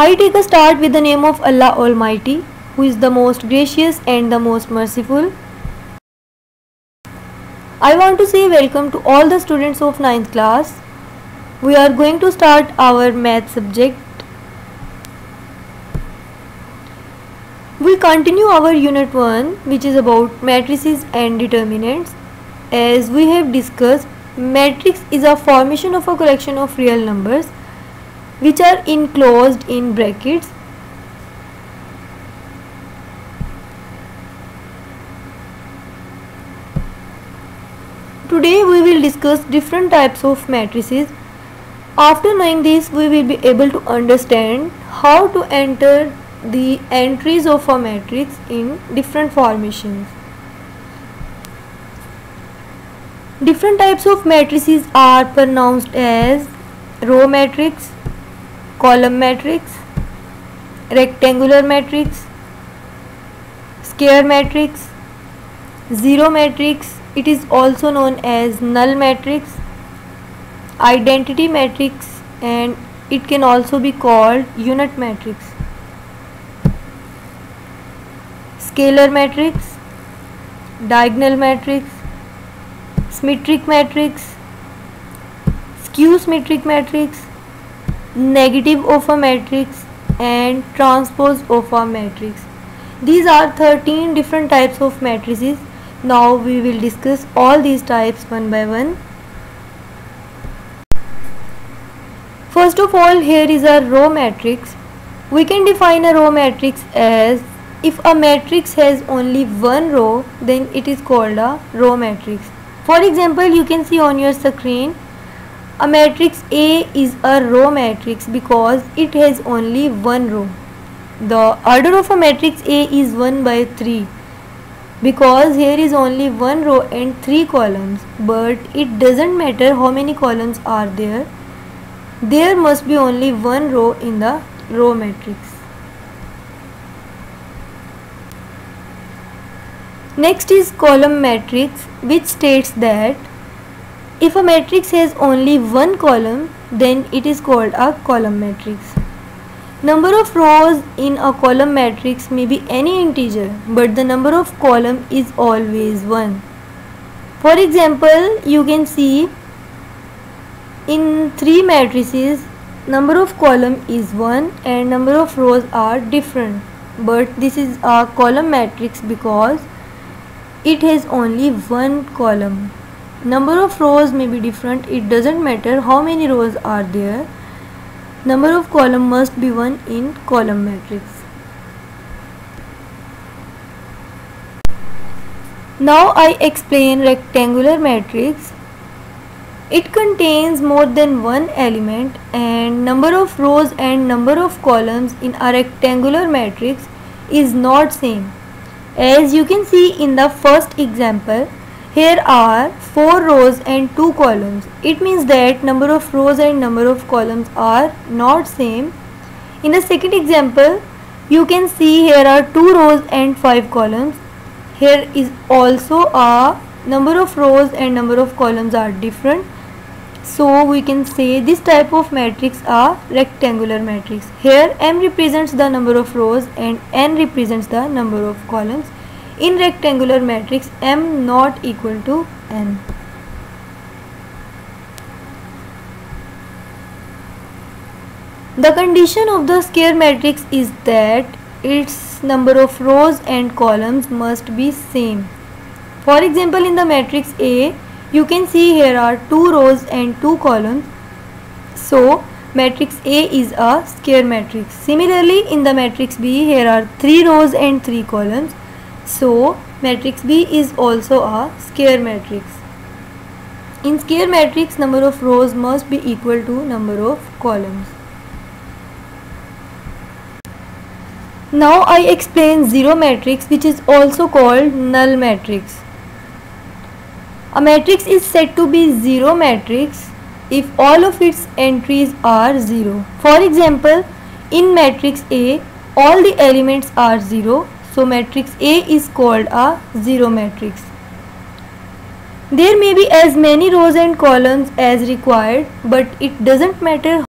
I take a start with the name of Allah Almighty, who is the most gracious and the most merciful. I want to say welcome to all the students of 9th class. We are going to start our math subject. We continue our unit 1, which is about matrices and determinants. As we have discussed, matrix is a formation of a collection of real numbers which are enclosed in brackets. Today we will discuss different types of matrices. After knowing this, we will be able to understand how to enter the entries of a matrix in different formations. Different types of matrices are pronounced as row matrix, column matrix, rectangular matrix, square matrix, zero matrix. It is also known as null matrix, identity matrix, and it can also be called unit matrix. Scalar matrix, diagonal matrix, symmetric matrix, skew symmetric matrix, negative of a matrix, and transpose of a matrix. These are 13 different types of matrices. Now we will discuss all these types one by one. First of all, here is a row matrix. We can define a row matrix as if a matrix has only one row, then it is called a row matrix. For example, you can see on your screen, a matrix A is a row matrix because it has only one row. The order of a matrix A is 1 by 3 because here is only one row and 3 columns, but it doesn't matter how many columns are there. There must be only one row in the row matrix. Next is column matrix, which states that if a matrix has only one column, then it is called a column matrix. Number of rows in a column matrix may be any integer, but the number of column is always 1. For example, you can see in 3 matrices, number of column is 1 and number of rows are different, but this is a column matrix because it has only one column. Number of rows may be different, it doesn't matter how many rows are there. Number of column must be 1 in column matrix. Now I explain rectangular matrix. It contains more than one element and number of rows and number of columns in a rectangular matrix is not same. As you can see in the first example, here are 4 rows and 2 columns. It means that number of rows and number of columns are not same. In the second example, you can see here are 2 rows and 5 columns. Here is also a number of rows and number of columns are different. So we can say this type of matrix are rectangular matrix. Here M represents the number of rows and N represents the number of columns. In rectangular matrix, M not equal to N. The condition of the square matrix is that its number of rows and columns must be same. For example, in the matrix A, you can see here are 2 rows and 2 columns. So, matrix A is a square matrix. Similarly, in the matrix B, here are 3 rows and 3 columns. So, matrix B is also a square matrix. In square matrix, number of rows must be equal to number of columns. Now I explain zero matrix, which is also called null matrix. A matrix is said to be zero matrix if all of its entries are 0. For example, in matrix A, all the elements are 0. So matrix A is called a zero matrix. There may be as many rows and columns as required, but it doesn't matter